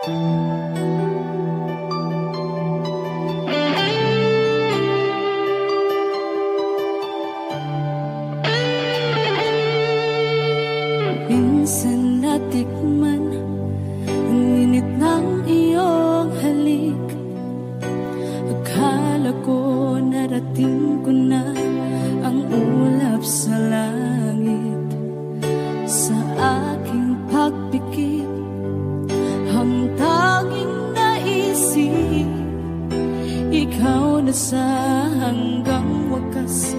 Minsan natikman ang init ng iyong halik. Akala ko narating ko na ang ulap sa langit. Sa aking pagpikit, ang tanging naisip, ikaw na sa hanggang wakas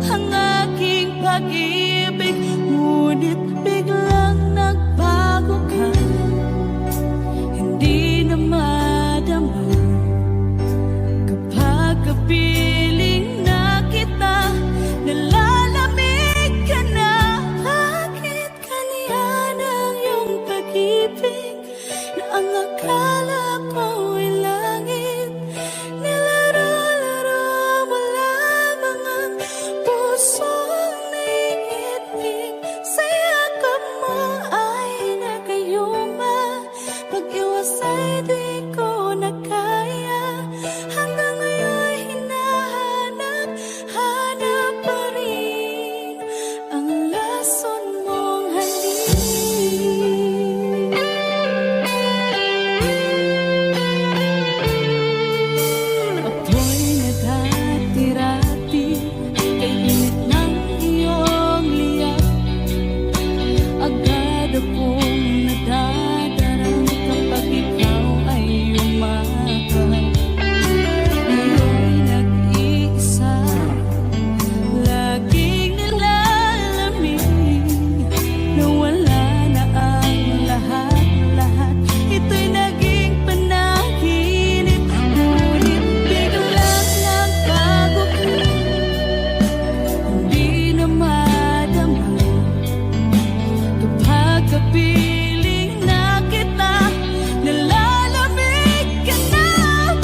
ang aking pag-ibig. Ngunit biglang nagbago ka, hindi na madama kapag kapiling na kita, nalalamig ka na. Bakit kaniyan ang iyong pag-ibig na ang akala ko ay langit? Nilaro-laro mo lamang ang pusong naiinig. Sa yakap mo ay nagayuma, pag-iwas ay di ko na kaya. Hanggang ngayon hinahanap, hanap pa rin ang lason mong halik. Ako'y naghatirati kay init ng iyong liyak. Agad akong nadadarang kapag ikaw ay umakap. Iyo'y nag-iisa, laging nilalamig, na wala na ang lahat-lahat. Ito'y naging panaginip, ngunit biglang nagbago ka, hindi na madama kapag kapiling na kita, nalalamig ka na.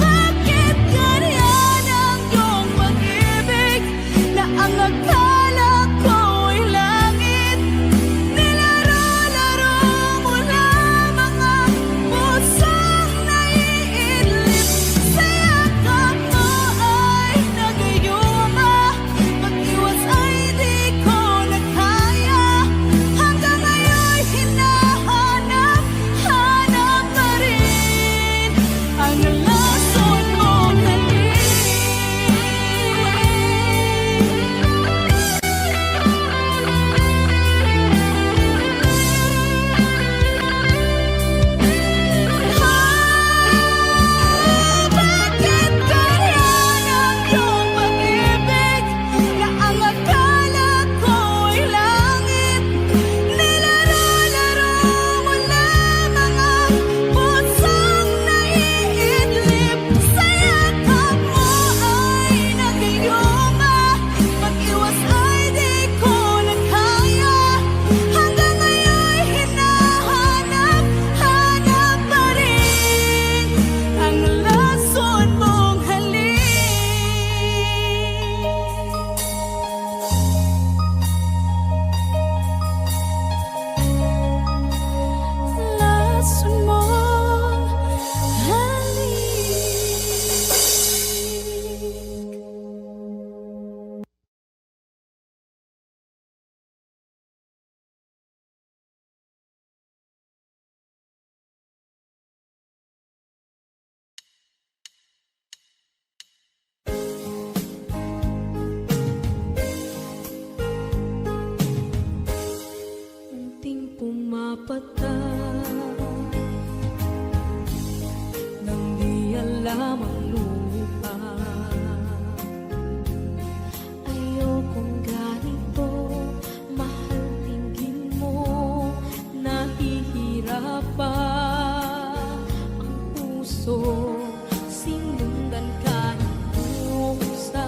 Bakit ganyan ang iyong pag-ibig na ang akala ko ay langit? Nilaro-laro mo lamang ang pusong naiidlip. Sa yakap mo ay nagayuma, pag-iwas ay di ko na kaya. Hanggang ngayon hinahanap, hanap pa rin ang lason mong halik. Bakit ganyan ang iyong pag-ibig na ang akala ko ay langit? Nilaro-laro mo lamang ang pusong naiidlip. Sa yakap mo ay nagayuma, pag-iwas ay di ko na kaya. Hanggang ngayon hinahanap, hanap pa rin ang lason mong halik. Lason mong halik. Unting pumapatak nang di alam ang lupa. Ayokong ganito, mahal, tingin mo, nahihirapan ang puso. Sinundan ka ng pusa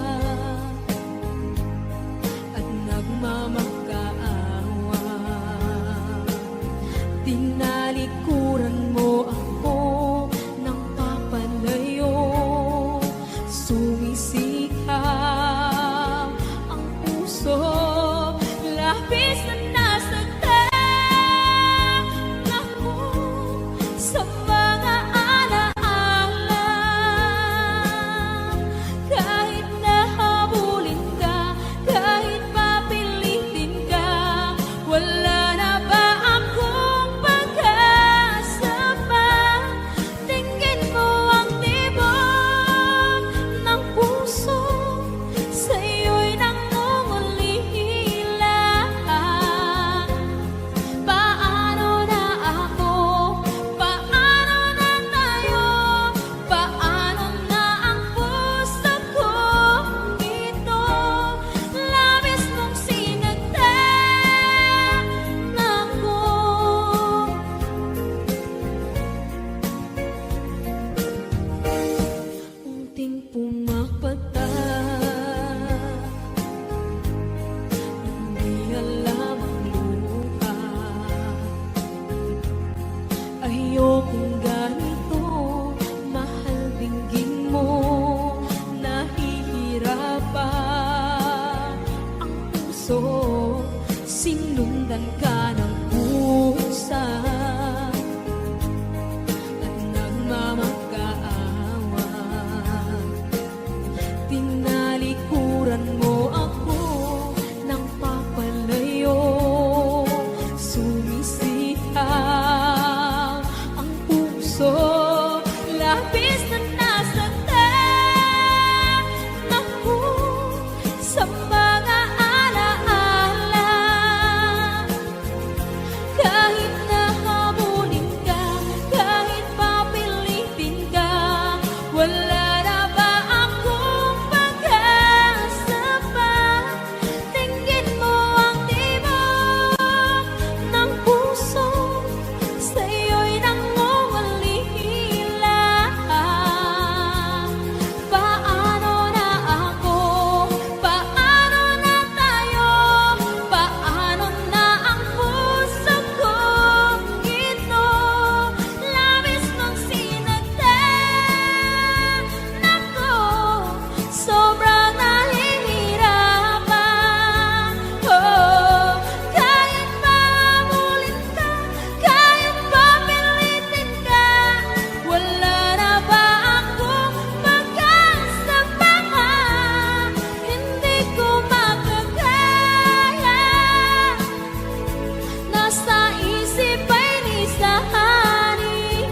at nagmamakaawa. Tinalikuran mo ako ng papalayo, sumisikap ang puso. Labis na nasaktan ako sa mga ayokong ganito. Mahal, dinggin mo, nahihirapan ang puso. Sinundan ka ng pusa at nagmamakaawa. Tinalikuran mo ako ng papalayo. Sumisihang ang puso, labis na nasaktan ako sa mga alaala. Kahit nahabulin ka, kahit papilitin ka, wala na ba akong pag-asa pa? Tingin mo ang tibok ng puso, sa'yo'y nangungulila. Paano na ako? Paano na tayo? Paano na ang puso kong ito? Labis mong sinagdan ako, sobrang nahihirapan. Oh, kahit mahabulin ka, kahit papilitin ka, wala na ba akong pag-asa pa? Hindi ko makakaya. Nasa isip ay nisahanin.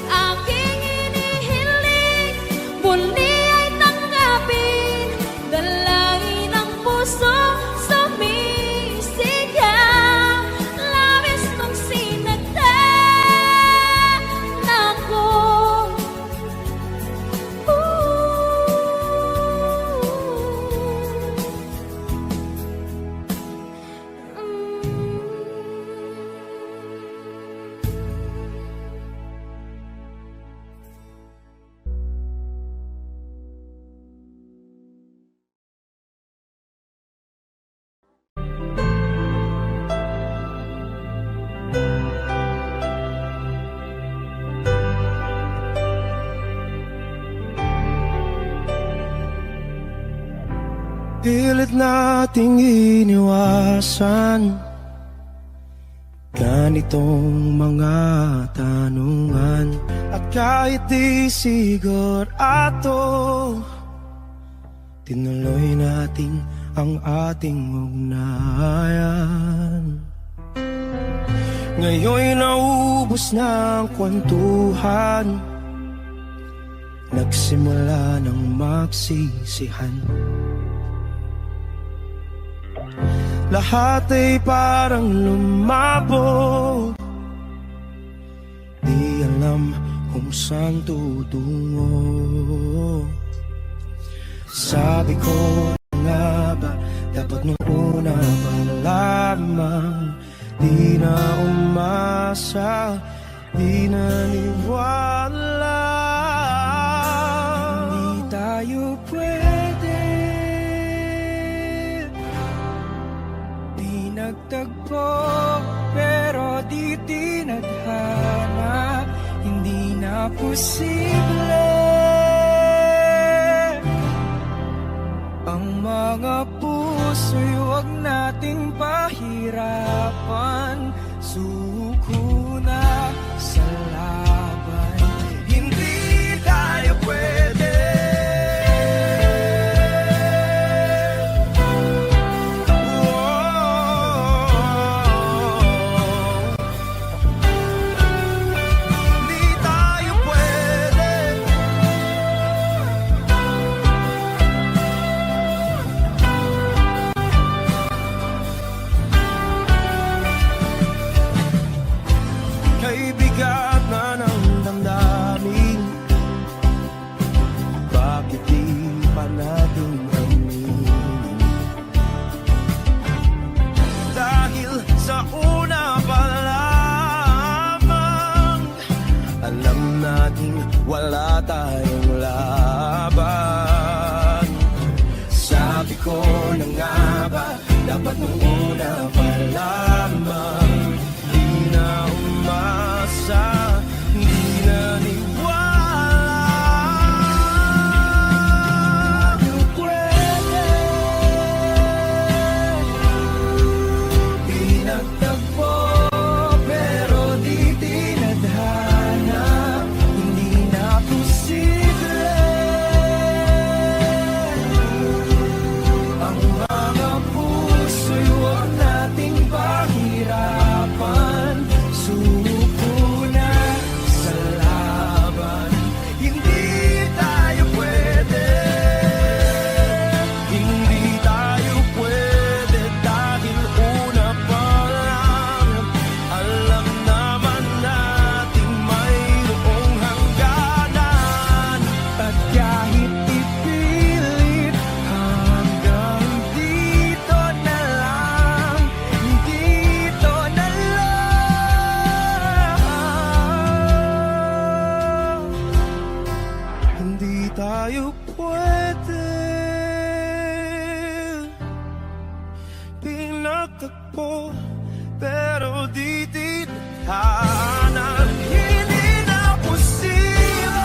Aking inihiling, muli ay tanggapin. Dalangin ang puso, sumisigaw. Labis mong sinagdan ako. Pilit nating iniwasan ganitong mga tanungan. At kahit di sigurado, tinuloy natin ang ating ugnayan. Ngayon'y naubos na ang kwentuhan, nagsimula ng magsisihan. Lahat ay parang lumabo, di alam kung saan tutungo. Sabi ko nga ba, dapat nung una pa lamang, di na umasa, di naniwala. Hindi tayo pwede, di nagtagpo, pero di tinadhana. Hindi na posible ang mga puso'y huwag nating pahirapan. Suko na sa laban, hindi tayo pwede. Hindi tayo pwede. Kay bigat na ng damdamin, bakit di pa natin aminin? Dahil sa una pa lamang, alam natin wala tayong laban. Sabi ko na nga ba, dapat nung una pa lamang, di na umasa. tadhanang hindi na posible.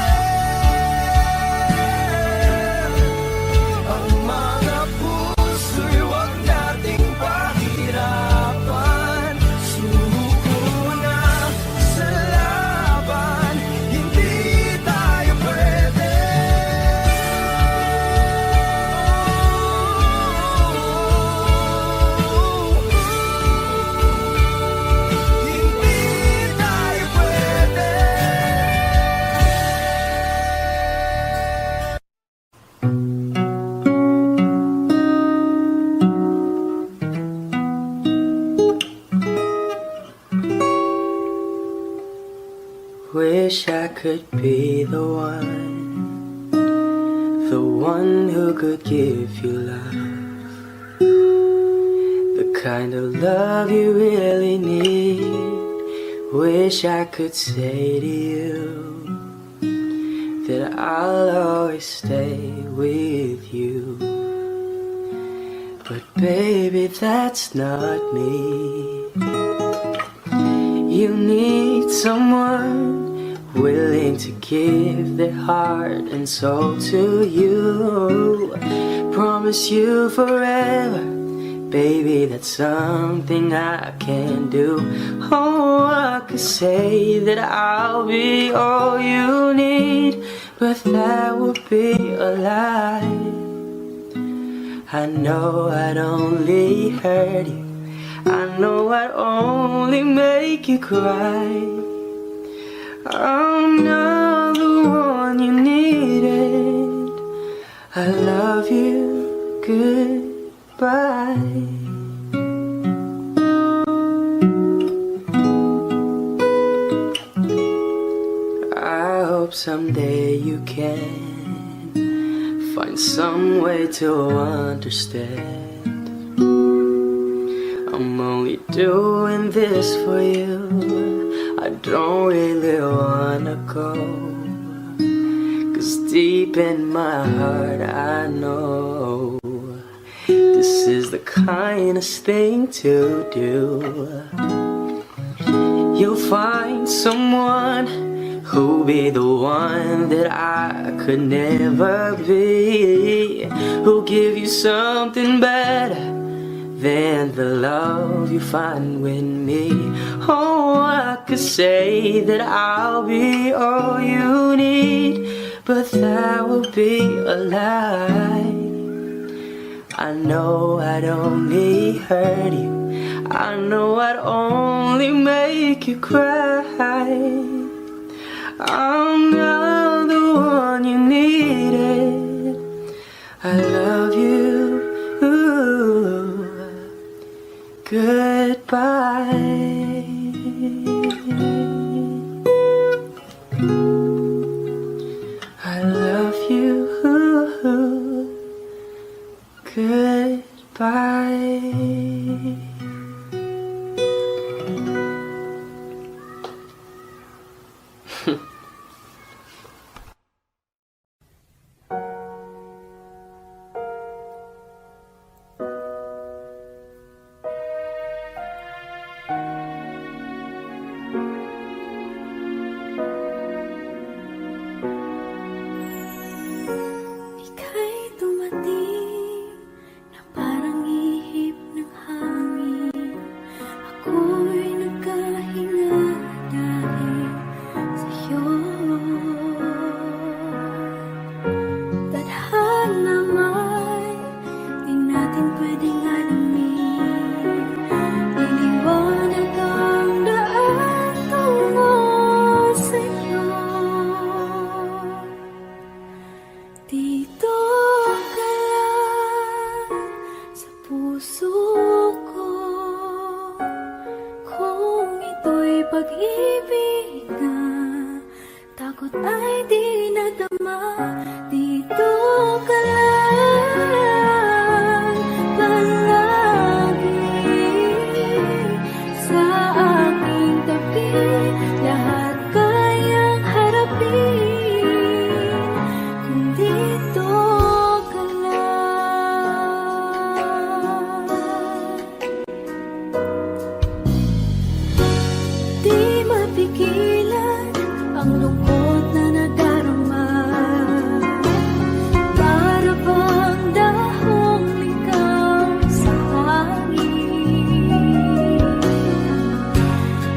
Ang mga puso'y huwag nating pahirapan. Sumuko na sa laban, hindi tayo pwede. Hindi tayo pwede. Wish I could be the one who could give you love, the kind of love you really need. Wish I could say to you that I'll always stay with you. But baby, that's not me. You need someone willing to give their heart and soul to you. Promise you forever, baby, that's something I can do. Oh, I could say that I'll be all you need, but that would be a lie. I know I'd only hurt you, I know I'd only make you cry. I'm not the one you needed. I love you, goodbye. I hope someday you can find some way to understand. I'm only doing this for you, I don't really wanna go, 'cause deep in my heart I know this is the kindest thing to do. You'll find someone who'll be the one that I could never be, who'll give you something better than the love you find with me. Oh, I could say that I'll be all you need, but that would be a lie. I know I'd only hurt you, I know I'd only make you cry. I'm not the one you needed. I love you, goodbye. I love you, goodbye. Ika'y dumating na parang ihip ng hangin. Ako'y nagkahinga dahil sa'yo. Tadhana man, di natin pwedeng alamin. Liliwanag ang daan tungo sa'yo. Dito ka lang sa puso ko. Kung ito'y pag-ibig na takot ay di nadama. Dito ka lang palagi sa aking tabi. Lahat kayang harapin kung dito ka lang. Di pigilan ang lungkot na nadarama. Para bang dahong likaw sa hangin.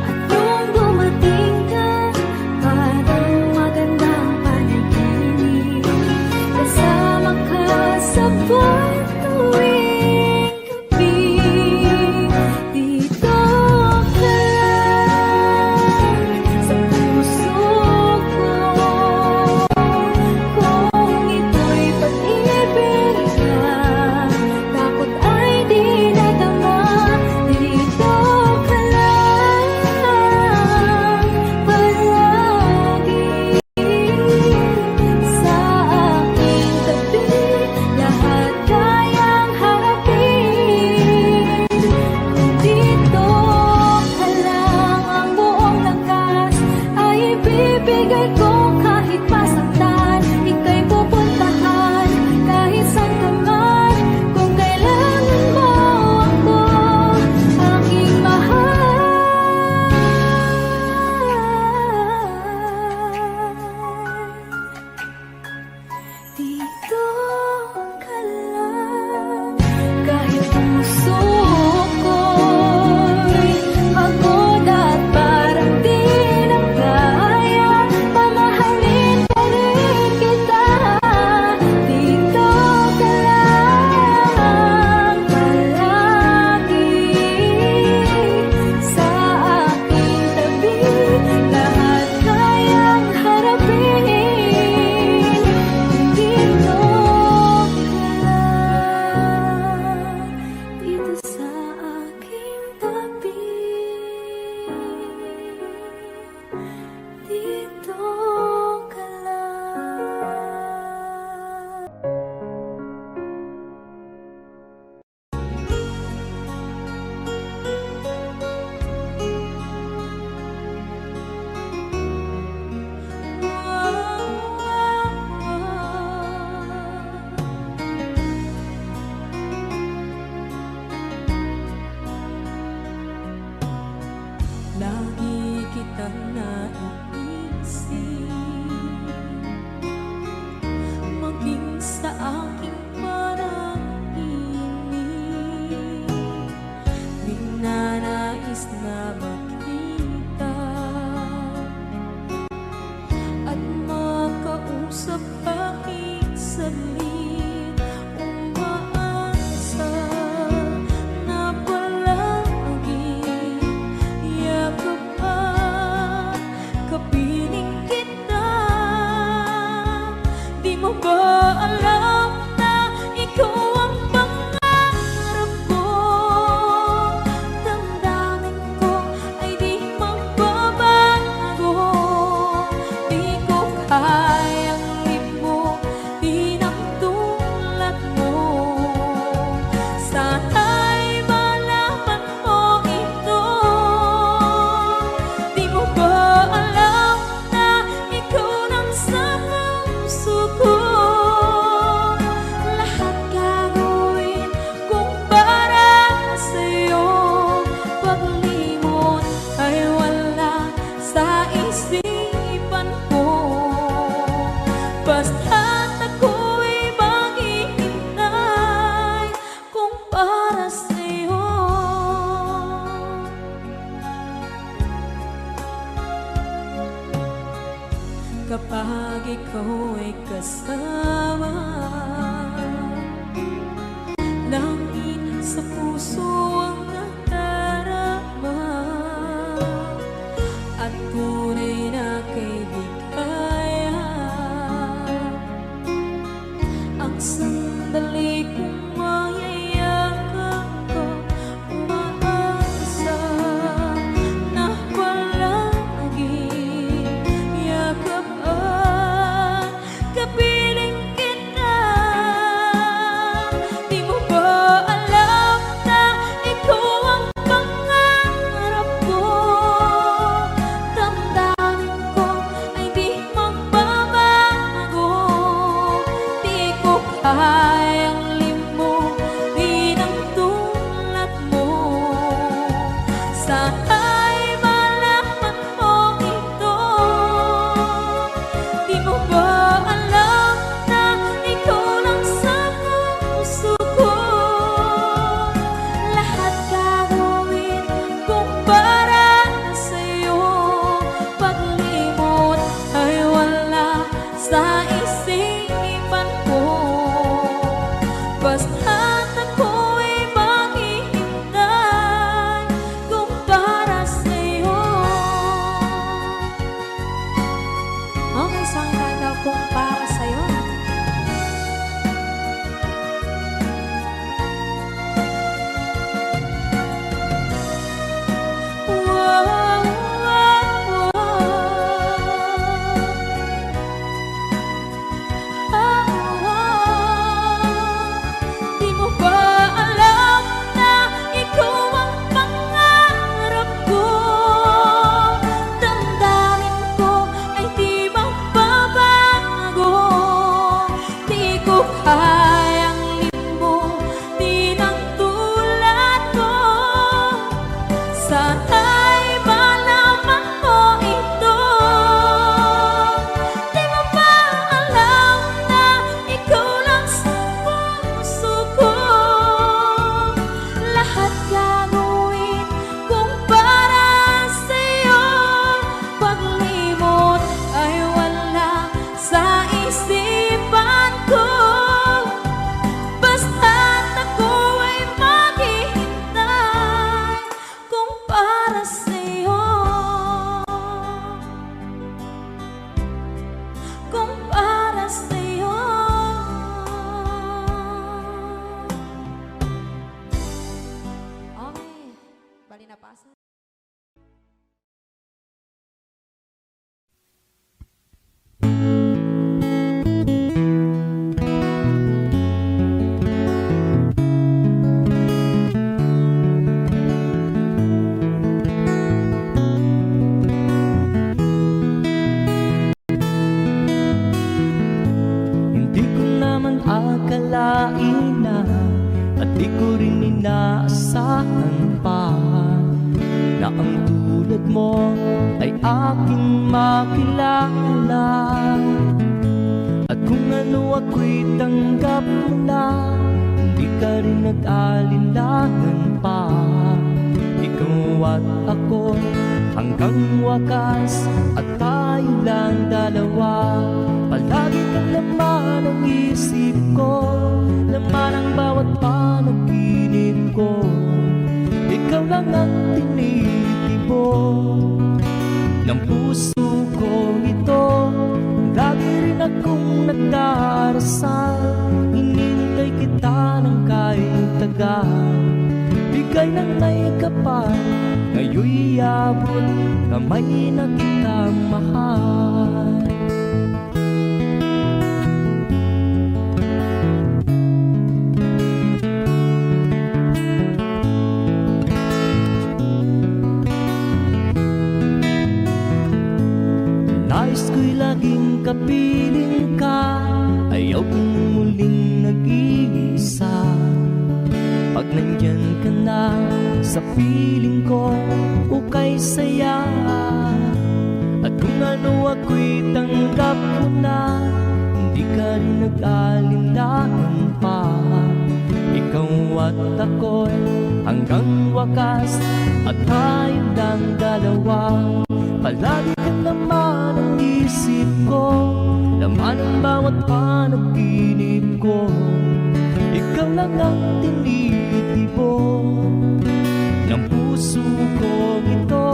At nung dumating ka, parang magandang panaginip. Kasama ka sa buwan tuwing gabi. Dito ka lang sa puso ko. Kung ito'y pag-ibig na, takot ay di nadama. Dito ka lang palagi sa aking tabi. Lahat kayang harapin. Kung dito ka lang, ang buong lakas ay ibibigay ko. Kahit masaktan, ika'y pupuntahan. Kahit saan ka man, kung kailangan mo ako, aking mahal. Dito ka lang, kahit puso ko'y pagod at parang di na kaya, mamahalin pa rin kita. Dito ka lang palagi sa aking tabi. Lahat kayang harapin. Dito ka lang, dito sa aking tabi. Dito ka lang. Lagi kitang naiisip, maging sa aking panaginip. Ninanais na makita at makausap kahit saglit. Umaasa na palagi yakap at kapiling kita. Di mo ba alam na ikaw ang pangarap ko? Damdamin ko ay di magbabago. Di ko kayang limutin ang tulad mo. Sana'y malaman mo ito. Di mo ba alam na ikaw nang sa puso ko? Lahat gagawin kung para sa'yo. Paglimot ay wala sa isipan ko. Basta't ako'y maghihintay kung para sa'yo. Kapag ikaw ay kasama, langit sa puso ang nadarama. At tunay na kaibigan, ang sandali kong mayayakap ko. Umaasa na palagi yakap at kapiling kita. Di mo ba alam na ikaw akalain na at di ko rin inaasahan pa na ang tulad mo ay aking makilala. At kung ano ako'y tanggap mo na, hindi ka rin nag-alinlangan pa. Ikaw at ako hanggang wakas, at tayo lang dalawa. Palagi kang laman ng isip ko, laman ang bawat panaginip ko. Ikaw lang ang tinitibok ng puso ko ito. Lagi rin akong nagdarasal, hinintay kita ng kahit tagal. Bigay ng may kapal, ngayon'y abot kamay na kita mahal. Nais ko'y laging kapiling ka, ayaw kong muling nag-iisa. Pag nandyan ka na sa piling ko, ukay saya. At kung ano ako'y tanggap mo na, hindi ka rin nag-alinlangan pa. Ikaw at ako'y hanggang wakas, at tayo lang dalawa. Palagi ka naman ang isip ko, laman ang bawat panaginip ko. Ikaw lang ang tinitibok ng puso ko ito.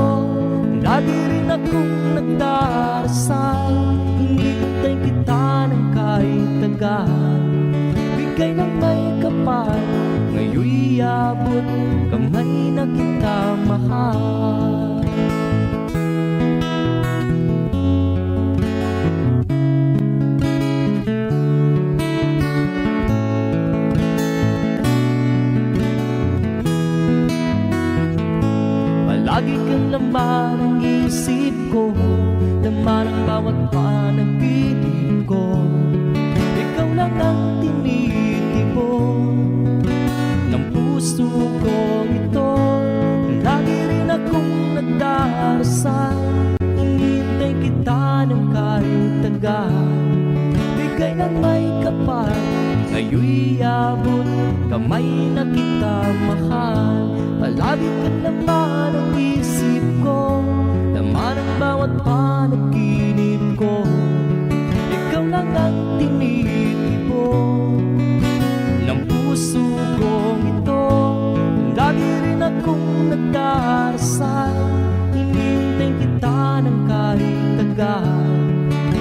Lagi rin akong nagdarasal, hinintay kita ng kahit tagal. Bigay ng may kapal, ngayon'y abot kamay na kita mahal. Lagi kang laman ang isip ko, laman ang bawat panaginip ko. Ikaw lang ang tinitibok ng puso ko ito. Lagi rin akong nagdarasal, hinintay kita ng kahit tagal. Bigay ng may kapal, ngayon'y abot kamay na kita mahal. Palagi ka naman ang isip ko, laman ang bawat panaginip ko. Ikaw lang ang tinitibok ng puso ko ito. Lagi rin akong nagdarasal, hinintay kita ng kahit tagal.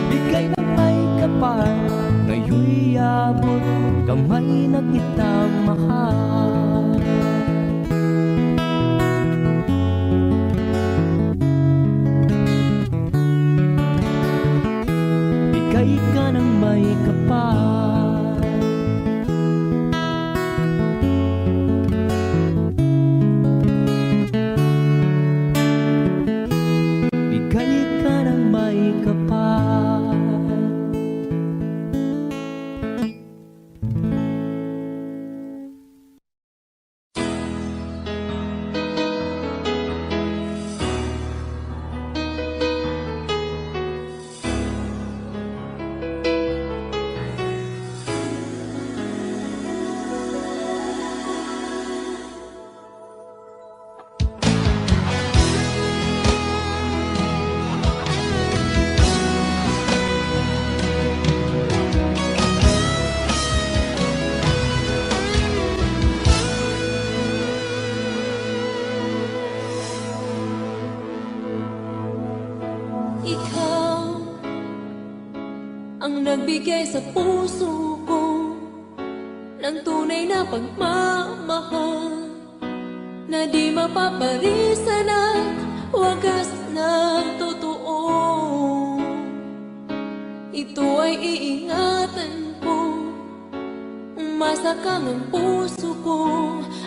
Bigay ng may kapal, ngayon'y abot kamay na kita mahal. Bigay ka ng may kapal, bigay ka ng may kapal. Ikaw ang nagbigay sa puso ko ng tunay na pagmamahal, na di mapaparisan at wagas na totoo. Ito ay iingatan ko, umasa kang ang puso ko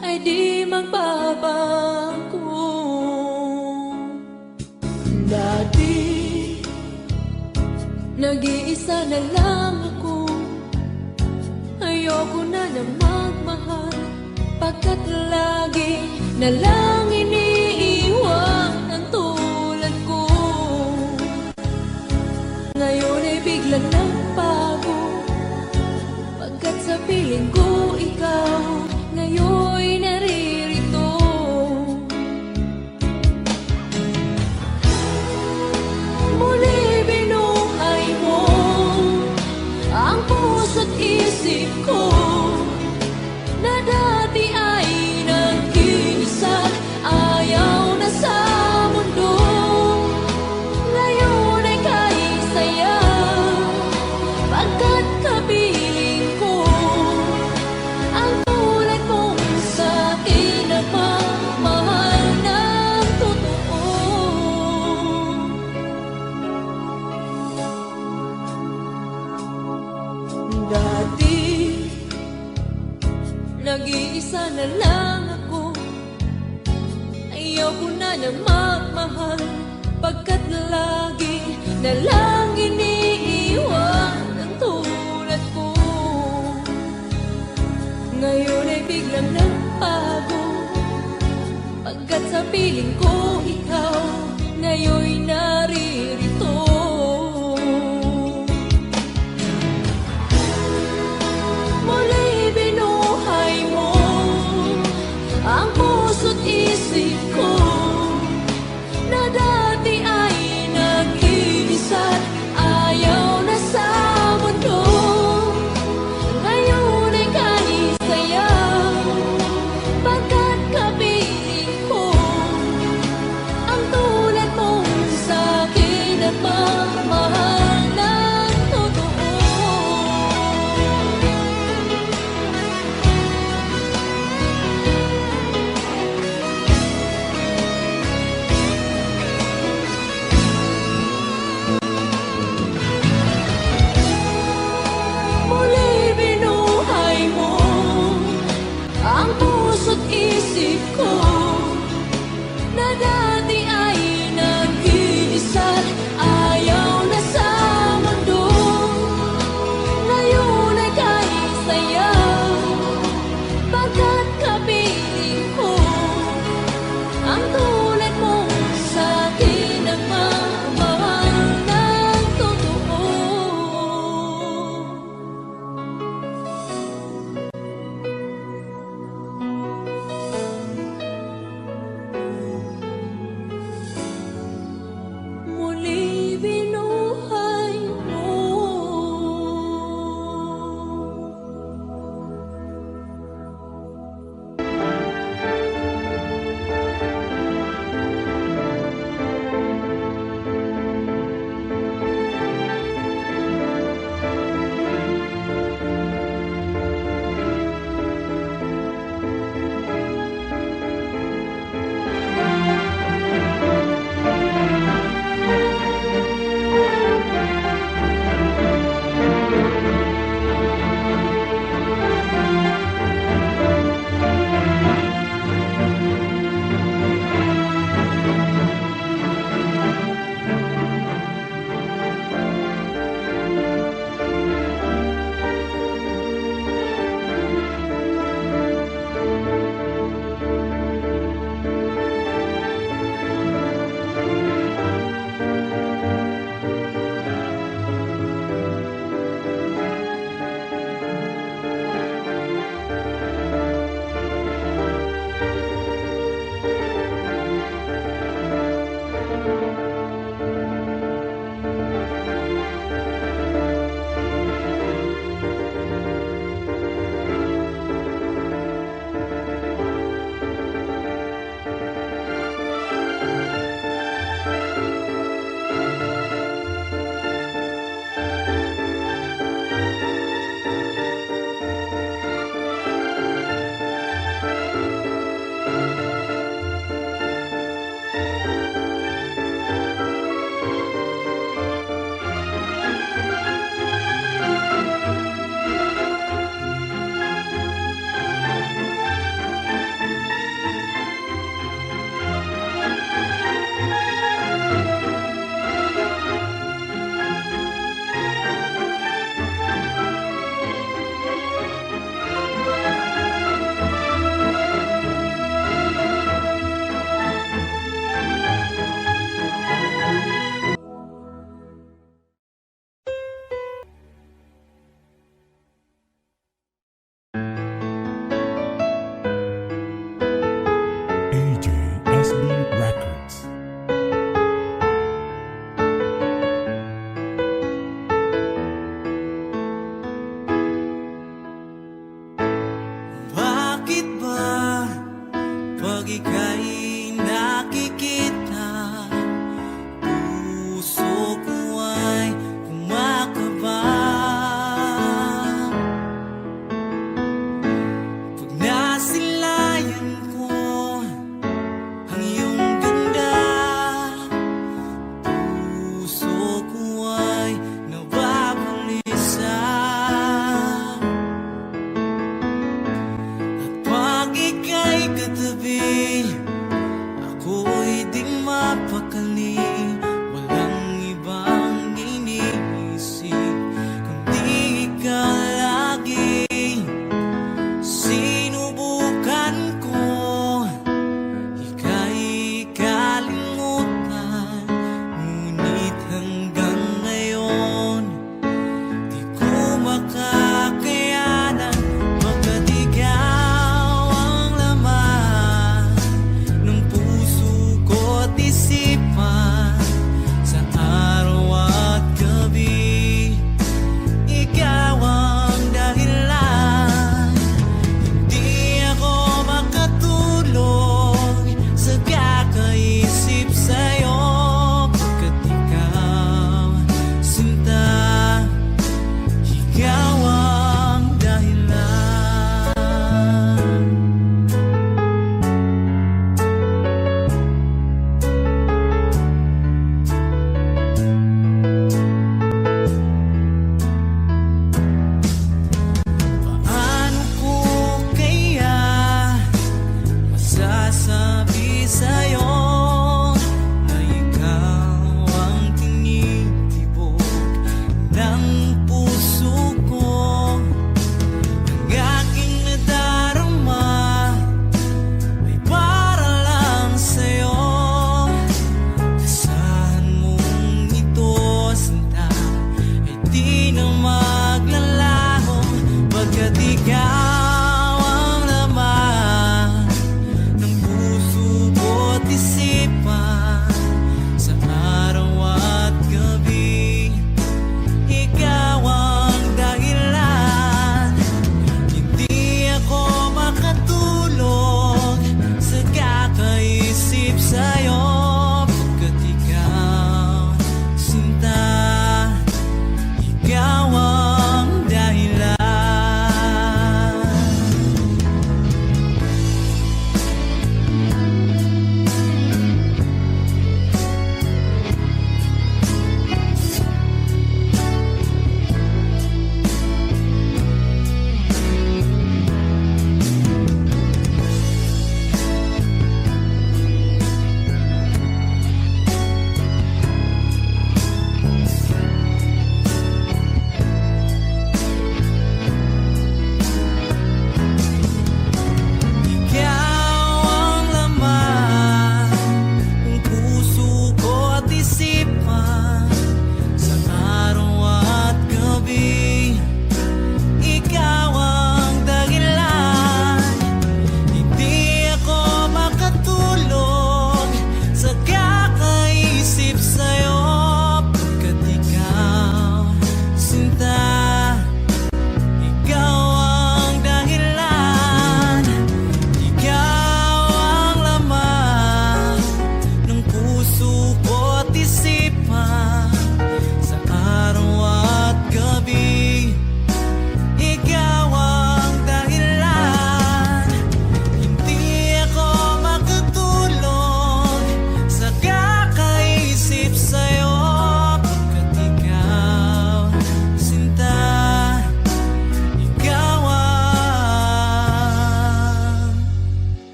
ay di magbabago. Dati nag-iisa na lang ako, ayoko na magmahal, pagkat lagi na lang iniiwan ang tulad ko. Ngayon ay biglang nagbago, pagkat sa piling ko ikaw ngayon naririto. Muli binuhay mo ang puso't isip ko, na dati ay nag-iisa, ayaw na sa mundo. Ngayon ay kahit saya, pagkat kapiling ko ang tulad mong sa'kin na magmahal ng totoo. Dati nag-iisa na lang ako, ayaw ko na magmahal, pagkat lagi na lang iniiwan ang tulad ko. Ngayon ay biglang nagbago, pagkat sa piling ko ikaw ngayon na